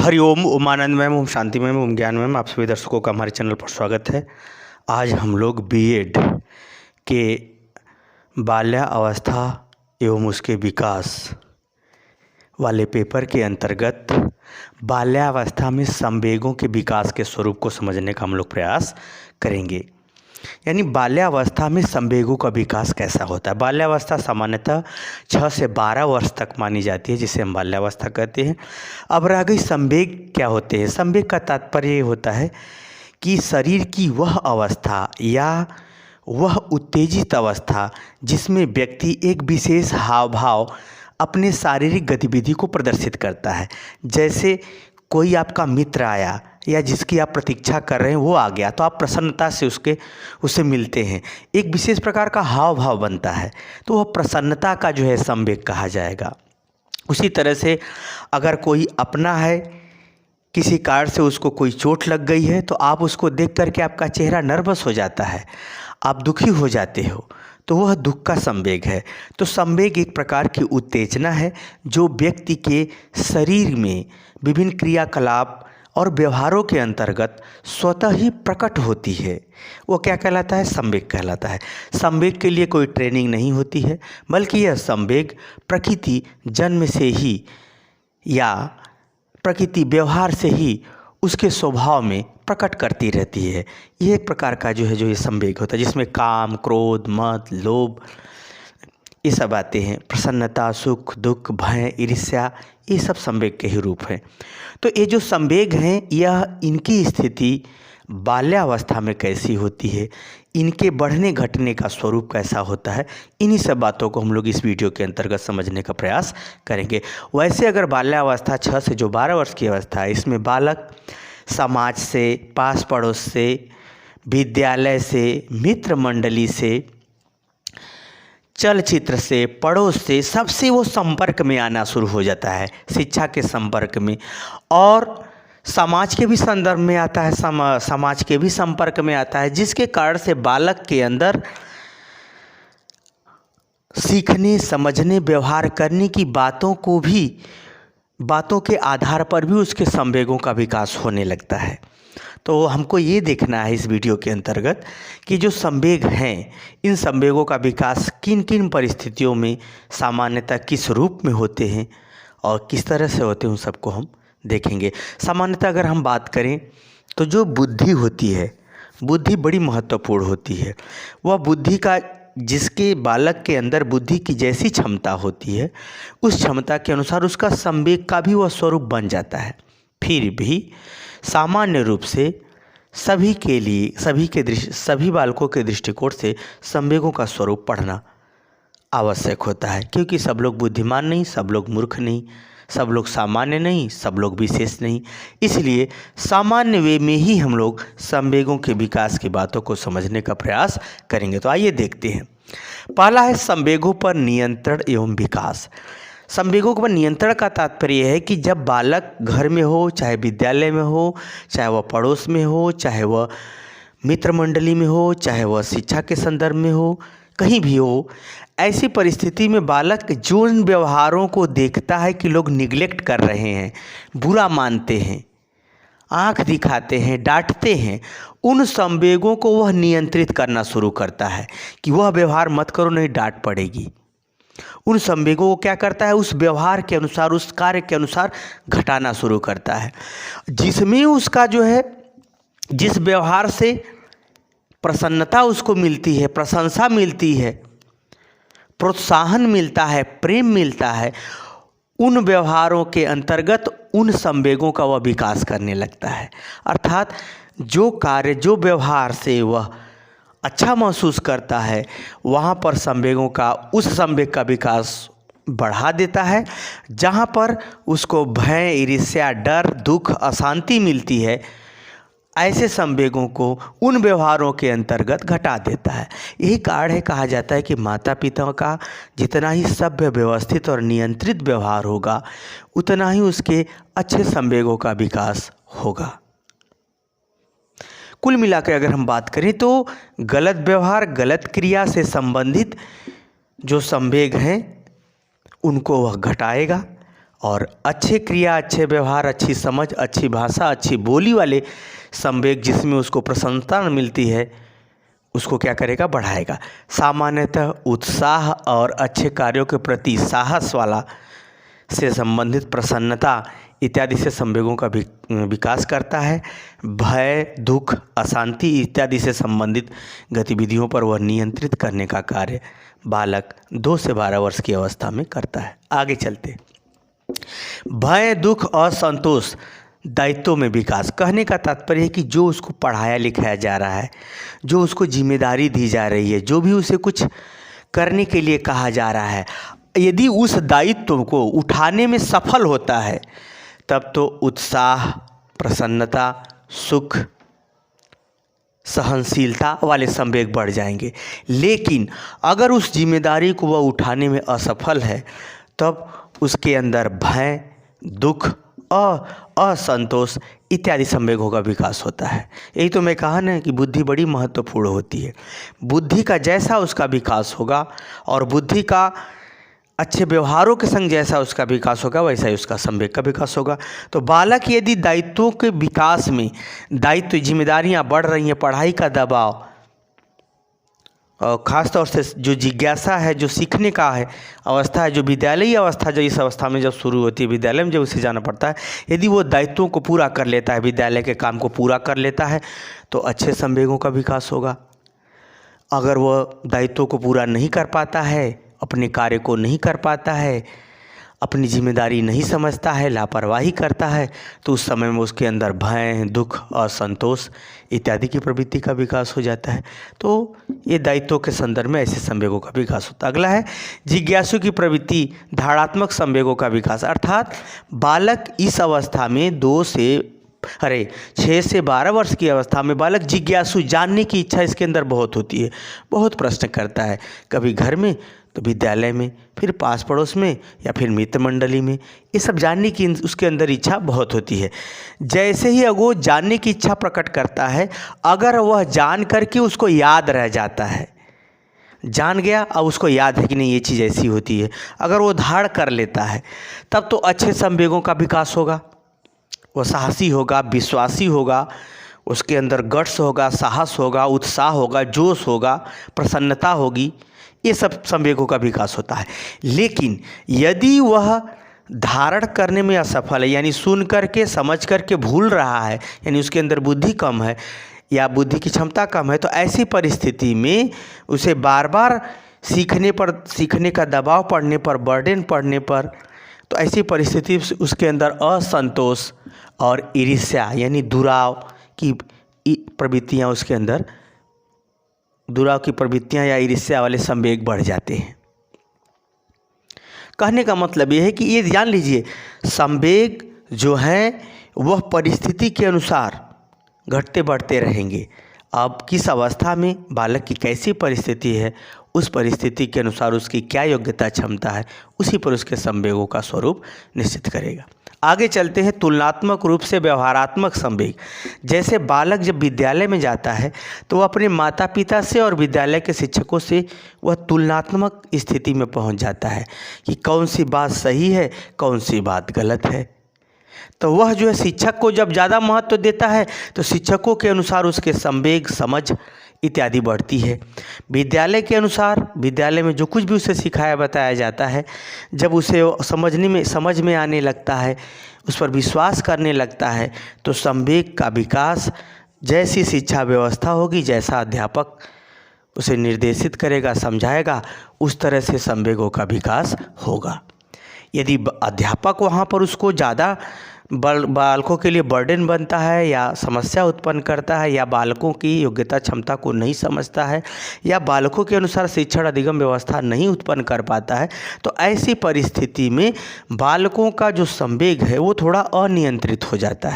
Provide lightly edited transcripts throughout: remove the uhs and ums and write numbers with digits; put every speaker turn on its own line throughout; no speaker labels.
हरिओम, उमानंदमय, ओम शांतिमय, ओम ज्ञानमय। आप सभी दर्शकों का हमारे चैनल पर स्वागत है। आज हम लोग बीएड के बाल्यावस्था एवं उसके विकास वाले पेपर के अंतर्गत बाल्यावस्था में संवेगों के विकास के स्वरूप को समझने का हम लोग प्रयास करेंगे। यानी बाल्यावस्था में संवेगों का विकास कैसा होता है। बाल्यावस्था सामान्यतः 6 से 12 वर्ष तक मानी जाती है, जिसे हम बाल्यावस्था कहते हैं। अब रह गई संवेग क्या होते हैं। संवेग का तात्पर्य ये होता है कि शरीर की वह अवस्था या वह उत्तेजित अवस्था जिसमें व्यक्ति एक विशेष हाव भाव अपने शारीरिक गतिविधि को प्रदर्शित करता है। जैसे कोई आपका मित्र आया या जिसकी आप प्रतीक्षा कर रहे हैं वो आ गया, तो आप प्रसन्नता से उससे मिलते हैं, एक विशेष प्रकार का हाव भाव बनता है, तो वह प्रसन्नता का जो है संवेग कहा जाएगा। उसी तरह से अगर कोई अपना है, किसी कारण से उसको कोई चोट लग गई है, तो आप उसको देख करके आपका चेहरा नर्वस हो जाता है, आप दुखी हो जाते हो, तो वह दुख का संवेग है। तो संवेग एक प्रकार की उत्तेजना है जो व्यक्ति के शरीर में विभिन्न क्रियाकलाप और व्यवहारों के अंतर्गत स्वतः ही प्रकट होती है। वो क्या कहलाता है? संवेग कहलाता है। संवेग के लिए कोई ट्रेनिंग नहीं होती है, बल्कि यह संवेग प्रकृति जन्म से ही या प्रकृति व्यवहार से ही उसके स्वभाव में प्रकट करती रहती है। ये एक प्रकार का जो है ये संवेग होता है, जिसमें काम, क्रोध, मद, लोभ ये सब आते हैं। प्रसन्नता, सुख, दुख, भय, ईर्ष्या, ये सब संवेग के ही रूप हैं। तो ये जो संवेग हैं, यह इनकी स्थिति बाल्यावस्था में कैसी होती है, इनके बढ़ने घटने का स्वरूप कैसा होता है, इन्हीं सब बातों को हम लोग इस वीडियो के अंतर्गत समझने का प्रयास करेंगे। वैसे अगर बाल्यावस्था 6 से जो 12 वर्ष की अवस्था है, इसमें बालक समाज से, पास पड़ोस से, विद्यालय से, मित्र मंडली से, चलचित्र से, पड़ोस से, सबसे वो संपर्क में आना शुरू हो जाता है, शिक्षा के संपर्क में, और समाज के भी संदर्भ में आता है, समाज के भी संपर्क में आता है, जिसके कारण से बालक के अंदर सीखने, समझने, व्यवहार करने की बातों के आधार पर भी उसके संवेगों का विकास होने लगता है। तो हमको ये देखना है इस वीडियो के अंतर्गत कि जो संवेग हैं, इन संवेगों का विकास किन किन परिस्थितियों में सामान्यतः किस रूप में होते हैं और किस तरह से होते हैं, उन सबको हम देखेंगे। सामान्यतः अगर हम बात करें तो जो बुद्धि होती है, बुद्धि बड़ी महत्वपूर्ण होती है। वह बुद्धि का, जिसके बालक के अंदर बुद्धि की जैसी क्षमता होती है, उस क्षमता के अनुसार उसका संवेग का भी वह स्वरूप बन जाता है। फिर भी सामान्य रूप से सभी के लिए, सभी बालकों के दृष्टिकोण से संवेगों का स्वरूप पढ़ना आवश्यक होता है, क्योंकि सब लोग बुद्धिमान नहीं, सब लोग मूर्ख नहीं, सब लोग सामान्य नहीं, सब लोग विशेष नहीं। इसलिए सामान्य वे में ही हम लोग संवेगों के विकास की बातों को समझने का प्रयास करेंगे। तो आइए देखते हैं। पहला है संवेगों पर नियंत्रण एवं विकास। संवेगों पर नियंत्रण का तात्पर्य है कि जब बालक घर में हो, चाहे विद्यालय में हो, चाहे वह पड़ोस में हो, चाहे वह मित्र मंडली में हो, चाहे वह शिक्षा के संदर्भ में हो, कहीं भी हो, ऐसी परिस्थिति में बालक जो इन व्यवहारों को देखता है कि लोग निगलेक्ट कर रहे हैं, बुरा मानते हैं, आंख दिखाते हैं, डांटते हैं, उन संवेगों को वह नियंत्रित करना शुरू करता है कि वह व्यवहार मत करो, नहीं डांट पड़ेगी। उन संवेगों को क्या करता है, उस व्यवहार के अनुसार, उस कार्य के अनुसार घटाना शुरू करता है, जिसमें उसका जो है, जिस व्यवहार से प्रसन्नता उसको मिलती है, प्रशंसा मिलती है, प्रोत्साहन मिलता है, प्रेम मिलता है, उन व्यवहारों के अंतर्गत उन संवेगों का वह विकास करने लगता है। अर्थात जो कार्य, जो व्यवहार से वह अच्छा महसूस करता है, वहाँ पर संवेगों का, उस संवेग का विकास बढ़ा देता है। जहाँ पर उसको भय, ईर्ष्या, डर, दुख, अशांति मिलती है, ऐसे संवेगों को उन व्यवहारों के अंतर्गत घटा देता है। यही कारण है, कहा जाता है कि माता पिता का जितना ही सभ्य, व्यवस्थित और नियंत्रित व्यवहार होगा, उतना ही उसके अच्छे संवेगों का विकास होगा। कुल मिलाकर अगर हम बात करें तो गलत व्यवहार, गलत क्रिया से संबंधित जो संवेग हैं, उनको वह घटाएगा और अच्छे क्रिया, अच्छे व्यवहार, अच्छी समझ, अच्छी भाषा, अच्छी बोली वाले संवेग जिसमें उसको प्रसन्नता मिलती है, उसको क्या करेगा, बढ़ाएगा। सामान्यतः उत्साह और अच्छे कार्यों के प्रति साहस वाला से संबंधित प्रसन्नता इत्यादि से संवेगों का विकास करता है। भय, दुख, अशांति इत्यादि से संबंधित गतिविधियों पर वह नियंत्रित करने का कार्य बालक 2 से 12 वर्ष की अवस्था में करता है। आगे चलते, भय, दुख और संतोष दायित्वों में विकास। कहने का तात्पर्य है कि जो उसको पढ़ाया लिखाया जा रहा है, जो उसको जिम्मेदारी दी जा रही है, जो भी उसे कुछ करने के लिए कहा जा रहा है, यदि उस दायित्व को उठाने में सफल होता है तब तो उत्साह, प्रसन्नता, सुख, सहनशीलता वाले संवेग बढ़ जाएंगे। लेकिन अगर उस जिम्मेदारी को वह उठाने में असफल है तब उसके अंदर भय, दुख और असंतोष इत्यादि संवेगों का विकास होता है। यही तो मैं कहा ना कि बुद्धि बड़ी महत्वपूर्ण होती है। बुद्धि का जैसा उसका विकास होगा और बुद्धि का अच्छे व्यवहारों के संग जैसा उसका विकास होगा, वैसा ही उसका संवेग का विकास होगा। तो बालक यदि दायित्वों के विकास में, दायित्व, जिम्मेदारियां बढ़ रही हैं, पढ़ाई का दबाव और ख़ास तौर से जो जिज्ञासा है, जो सीखने का है अवस्था है, जो विद्यालयी अवस्था, जो इस अवस्था में जब शुरू होती है, विद्यालय में जब उसे जाना पड़ता है, यदि वो दायित्वों को पूरा कर लेता है, विद्यालय के काम को पूरा कर लेता है, तो अच्छे संवेगों का विकास होगा। अगर वह दायित्वों को पूरा नहीं कर पाता है, अपने कार्य को नहीं कर पाता है, अपनी जिम्मेदारी नहीं समझता है, लापरवाही करता है, तो उस समय में उसके अंदर भय, दुख, असंतोष इत्यादि की प्रवृत्ति का विकास हो जाता है। तो ये दायित्वों के संदर्भ में ऐसे संवेगों का विकास होता है। अगला है जिज्ञासु की प्रवृत्ति, धारणात्मक संवेगों का विकास। अर्थात बालक इस अवस्था में 6 से 12 वर्ष की अवस्था में बालक जिज्ञासु, जानने की इच्छा इसके अंदर बहुत होती है, बहुत प्रश्न करता है, कभी घर में तो विद्यालय में, फिर पास पड़ोस में या फिर मित्र मंडली में, ये सब जानने की उसके अंदर इच्छा बहुत होती है। जैसे ही वो जानने की इच्छा प्रकट करता है, अगर वह जान करके उसको याद रह जाता है, जान गया अब उसको याद है कि नहीं ये चीज़ ऐसी होती है, अगर वो धारण कर लेता है, तब तो अच्छे संवेगों का विकास होगा। वह साहसी होगा, विश्वासी होगा, उसके अंदर गट्स होगा, साहस होगा, उत्साह होगा, जोश होगा, प्रसन्नता होगी, ये सब संवेगों का विकास होता है। लेकिन यदि वह धारण करने में असफल है, यानी सुन करके समझ करके भूल रहा है, यानी उसके अंदर बुद्धि कम है या बुद्धि की क्षमता कम है, तो ऐसी परिस्थिति में उसे बार बार सीखने का दबाव पड़ने पर, बर्डन पड़ने पर, तो ऐसी परिस्थिति उसके अंदर असंतोष और ईर्ष्या यानी दुराव की प्रवृत्तियाँ उसके अंदर, दुराव की प्रवृत्तियाँ या ईर्ष्या वाले संवेग बढ़ जाते हैं। कहने का मतलब यह है कि ये जान लीजिए, संवेग जो हैं वह परिस्थिति के अनुसार घटते बढ़ते रहेंगे। अब किस अवस्था में बालक की कैसी परिस्थिति है, उस परिस्थिति के अनुसार उसकी क्या योग्यता, क्षमता है, उसी पर उसके संवेगों का स्वरूप निश्चित करेगा। आगे चलते हैं तुलनात्मक रूप से व्यवहारात्मक संवेग। जैसे बालक जब विद्यालय में जाता है तो वह अपने माता पिता से और विद्यालय के शिक्षकों से वह तुलनात्मक स्थिति में पहुंच जाता है कि कौन सी बात सही है, कौन सी बात गलत है। तो वह जो है शिक्षक को जब ज़्यादा महत्व देता है तो शिक्षकों के अनुसार उसके संवेग, समझ इत्यादि बढ़ती है। विद्यालय के अनुसार, विद्यालय में जो कुछ भी उसे सिखाया बताया जाता है, जब उसे समझ में आने लगता है, उस पर विश्वास करने लगता है, तो संवेग का विकास, जैसी शिक्षा व्यवस्था होगी, जैसा अध्यापक उसे निर्देशित करेगा, समझाएगा, उस तरह से संवेगों का विकास होगा। यदि अध्यापक वहाँ पर उसको ज़्यादा बालकों के लिए बर्डन बनता है या समस्या उत्पन्न करता है, या बालकों की योग्यता क्षमता को नहीं समझता है, या बालकों के अनुसार शिक्षण अधिगम व्यवस्था नहीं उत्पन्न कर पाता है, तो ऐसी परिस्थिति में बालकों का जो संवेग है वो थोड़ा अनियंत्रित हो जाता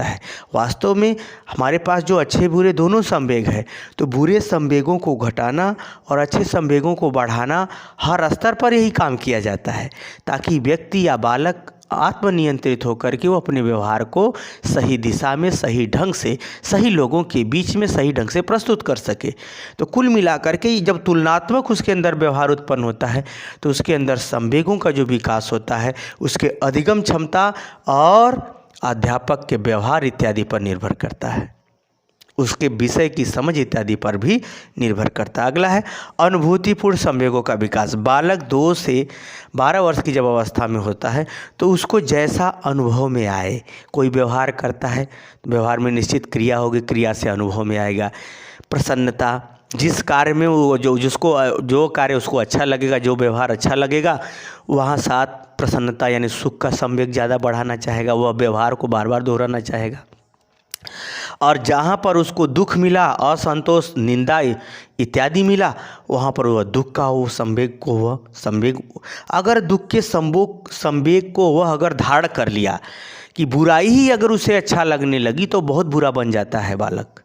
है, वास्तव में हमारे पास जो अच्छे बुरे दोनों संवेग है, तो बुरे संवेगों को घटाना और अच्छे संवेगों को बढ़ाना हर स्तर पर यही काम किया जाता है, ताकि व्यक्ति या बालक आत्मनियंत्रित होकर के वो अपने व्यवहार को सही दिशा में, सही ढंग से, सही लोगों के बीच में सही ढंग से प्रस्तुत कर सके। तो कुल मिलाकर के जब तुलनात्मक उसके अंदर व्यवहार उत्पन्न होता है तो उसके अंदर संवेगों का जो विकास होता है उसके अधिगम क्षमता और अध्यापक के व्यवहार इत्यादि पर निर्भर करता है, उसके विषय की समझ इत्यादि पर भी निर्भर करता है। अगला है अनुभूतिपूर्ण संवेगों का विकास। बालक 2 से 12 वर्ष की जब अवस्था में होता है तो उसको जैसा अनुभव में आए, कोई व्यवहार करता है तो व्यवहार में निश्चित क्रिया होगी, क्रिया से अनुभव में आएगा। प्रसन्नता, जिस कार्य में वो जो कार्य उसको अच्छा लगेगा, जो व्यवहार अच्छा लगेगा, वहाँ साथ प्रसन्नता यानी सुख का संवेग ज़्यादा बढ़ाना चाहेगा, वह व्यवहार को बार बार दोहराना चाहेगा। और जहाँ पर उसको दुख मिला, असंतोष, निंदा इत्यादि मिला, वहाँ पर वह दुख का वो संवेग अगर दुख के संवेग को वह अगर धारण कर लिया कि बुराई ही अगर उसे अच्छा लगने लगी तो बहुत बुरा बन जाता है बालक।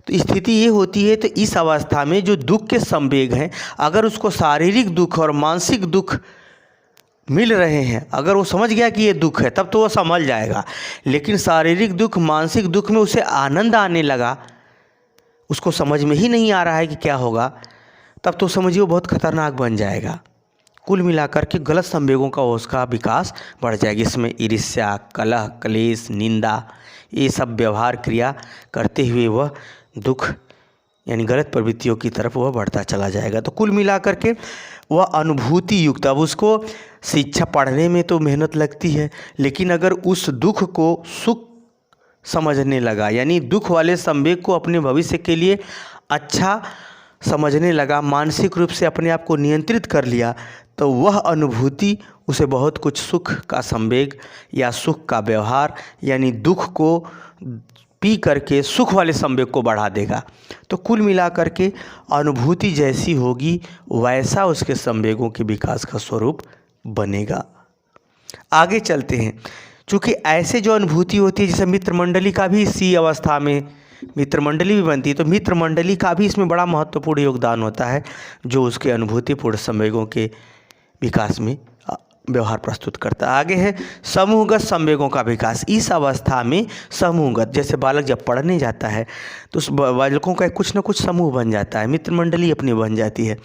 तो स्थिति ये होती है। तो इस अवस्था में जो दुख के संवेग हैं, अगर उसको शारीरिक दुख और मानसिक दुख मिल रहे हैं, अगर वो समझ गया कि ये दुख है तब तो वो संभल जाएगा। लेकिन शारीरिक दुख, मानसिक दुख में उसे आनंद आने लगा, उसको समझ में ही नहीं आ रहा है कि क्या होगा, तब तो समझिए वो बहुत खतरनाक बन जाएगा। कुल मिलाकर के गलत संवेगों का उसका विकास बढ़ जाएगा। इसमें ईर्ष्या, कलह, क्लेश, निंदा, ये सब व्यवहार क्रिया करते हुए वह दुख यानी गलत प्रवृत्तियों की तरफ वह बढ़ता चला जाएगा। तो कुल मिलाकर के वह अनुभूति युक्त, अब उसको शिक्षा पढ़ने में तो मेहनत लगती है, लेकिन अगर उस दुख को सुख समझने लगा, यानी दुख वाले संवेग को अपने भविष्य के लिए अच्छा समझने लगा, मानसिक रूप से अपने आप को नियंत्रित कर लिया, तो वह अनुभूति उसे बहुत कुछ सुख का संवेग या सुख का व्यवहार यानी दुख को पी करके सुख वाले संवेग को बढ़ा देगा। तो कुल मिलाकर के अनुभूति जैसी होगी वैसा उसके संवेगों के विकास का स्वरूप बनेगा। आगे चलते हैं। चूँकि ऐसे जो अनुभूति होती है, जैसे मित्र मंडली का भी इसी अवस्था में मित्र मंडली भी बनती है, तो मित्र मंडली का भी इसमें बड़ा महत्वपूर्ण योगदान होता है, जो उसके अनुभूतिपूर्ण संवेगों के विकास में व्यवहार प्रस्तुत करता है। आगे है समूहगत संवेगों का विकास। इस अवस्था में समूहगत, जैसे बालक जब पढ़ने जाता है तो उस बालकों का कुछ न कुछ समूह बन जाता है, मित्र मंडली अपनी बन जाती है।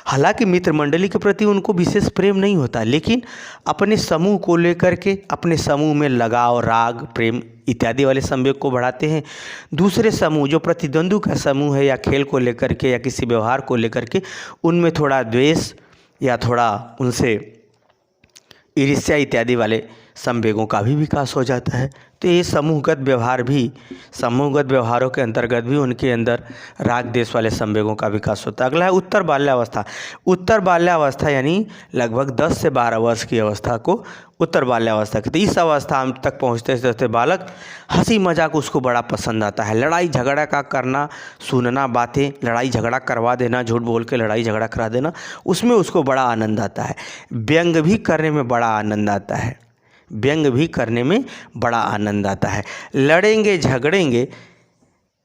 हालांकि मित्र मंडली के प्रति उनको विशेष प्रेम नहीं होता, लेकिन अपने समूह को लेकर के अपने समूह में लगाव, राग, प्रेम इत्यादि वाले संवेग को बढ़ाते हैं। दूसरे समूह जो प्रतिद्वंद्वी का समूह है, या खेल को लेकर के या किसी व्यवहार को लेकर के, उनमें थोड़ा द्वेष या थोड़ा उनसे ईर्ष्या इत्यादि वाले संवेगों का भी विकास हो जाता है। तो ये समूहगत व्यवहारों के अंतर्गत भी उनके अंदर राग द्वेष वाले संवेगों का विकास होता है। अगला है उत्तर बाल्यावस्था। उत्तर बाल्यावस्था यानी लगभग 10 से 12 वर्ष की अवस्था को उत्तर बाल्यावस्था कहते हैं। इस अवस्था तक पहुँचते बालक हंसी मजाक उसको बड़ा पसंद आता है। लड़ाई झगड़ा का करना, सुनना बातें, लड़ाई झगड़ा करवा देना, झूठ बोल के लड़ाई झगड़ा करा देना, उसमें उसको बड़ा आनंद आता है। व्यंग भी करने में बड़ा आनंद आता है। लड़ेंगे झगड़ेंगे,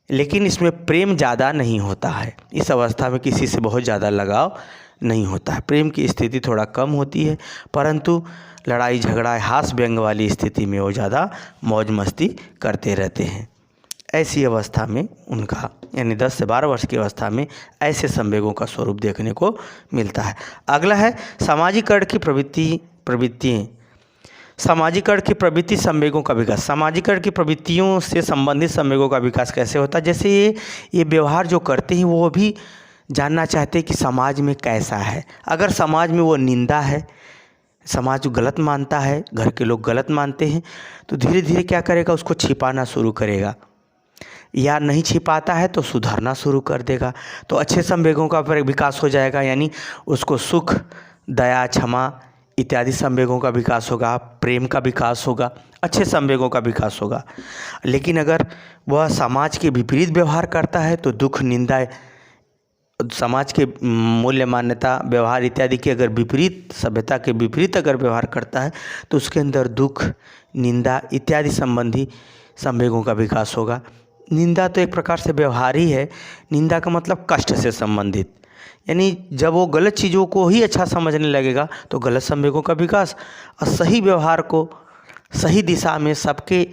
लेकिन इसमें प्रेम ज़्यादा नहीं होता है। इस अवस्था में किसी से बहुत ज़्यादा लगाव नहीं होता है, प्रेम की स्थिति थोड़ा कम होती है, परंतु लड़ाई झगड़ा, हास्य व्यंग वाली स्थिति में वो ज़्यादा मौज मस्ती करते रहते हैं। ऐसी अवस्था में उनका यानी 10 से 12 वर्ष की अवस्था में ऐसे संवेगों का स्वरूप देखने को मिलता है। अगला है सामाजिकरण की प्रवृत्तियाँ। सामाजिकरण की प्रवृत्ति संवेगों का विकास। सामाजिकरण की प्रवृत्तियों से संबंधित संवेगों का विकास कैसे होता है? जैसे ये व्यवहार जो करते हैं वो भी जानना चाहते हैं कि समाज में कैसा है। अगर समाज में वो निंदा है, समाज गलत मानता है, घर के लोग गलत मानते हैं, तो धीरे धीरे क्या करेगा, उसको छिपाना शुरू करेगा, या नहीं छिपाता है तो सुधारना शुरू कर देगा। तो अच्छे संवेगों का विकास हो जाएगा, यानी उसको सुख, दया, क्षमा इत्यादि संवेगों का विकास होगा, प्रेम का विकास होगा, अच्छे संवेगों का विकास होगा। लेकिन अगर वह समाज के विपरीत व्यवहार करता है तो दुख, निंदा, समाज के मूल्य, मान्यता, व्यवहार इत्यादि के अगर विपरीत, सभ्यता के विपरीत अगर व्यवहार करता है तो उसके अंदर दुख, निंदा इत्यादि संबंधी संवेगों का विकास होगा। निंदा तो एक प्रकार से व्यवहार ही है। निंदा का मतलब कष्ट से संबंधित, यानी जब वो गलत चीज़ों को ही अच्छा समझने लगेगा तो गलत संवेगों का विकास, और सही व्यवहार को सही दिशा में सबके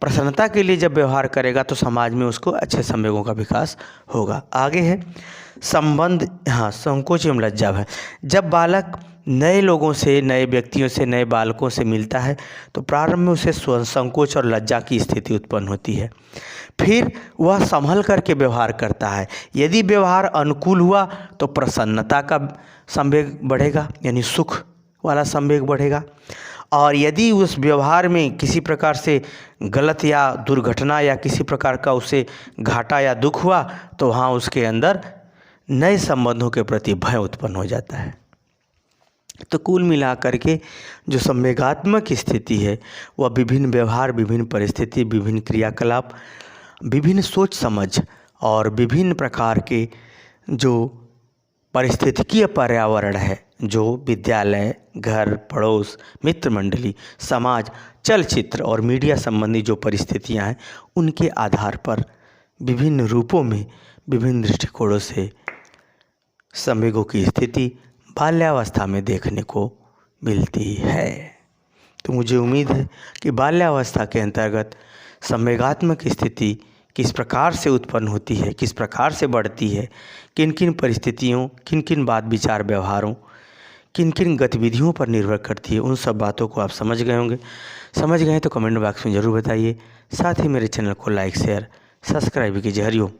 प्रसन्नता के लिए जब व्यवहार करेगा तो समाज में उसको अच्छे संवेगों का विकास होगा। आगे है संबंध, हाँ, संकोच एवं लज्जा है। जब बालक नए लोगों से, नए व्यक्तियों से, नए बालकों से मिलता है तो प्रारंभ में उसे संकोच और लज्जा की स्थिति उत्पन्न होती है। फिर वह संभल करके व्यवहार करता है। यदि व्यवहार अनुकूल हुआ तो प्रसन्नता का संवेग बढ़ेगा, यानी सुख वाला संवेग बढ़ेगा। और यदि उस व्यवहार में किसी प्रकार से गलत या दुर्घटना या किसी प्रकार का उसे घाटा या दुख हुआ तो वहाँ उसके अंदर नए संबंधों के प्रति भय उत्पन्न हो जाता है। तो कुल मिलाकर के जो संवेगात्मक स्थिति है वह विभिन्न व्यवहार, विभिन्न परिस्थिति, विभिन्न क्रियाकलाप, विभिन्न सोच समझ और विभिन्न प्रकार के जो पारिस्थितिकीय पर्यावरण है, जो विद्यालय, घर, पड़ोस, मित्र मंडली, समाज, चलचित्र और मीडिया संबंधी जो परिस्थितियां हैं उनके आधार पर विभिन्न रूपों में, विभिन्न दृष्टिकोणों से संवेगों की स्थिति बाल्यावस्था में देखने को मिलती है। तो मुझे उम्मीद है कि बाल्यावस्था के अंतर्गत संवेगात्मक स्थिति किस प्रकार से उत्पन्न होती है, किस प्रकार से बढ़ती है, किन किन परिस्थितियों, किन किन बात विचार व्यवहारों, किन किन गतिविधियों पर निर्भर करती है, उन सब बातों को आप समझ गए होंगे। समझ गए तो कमेंट बॉक्स में ज़रूर बताइए। साथ ही मेरे चैनल को लाइक, शेयर, सब्सक्राइब कीजिए। हरिओम।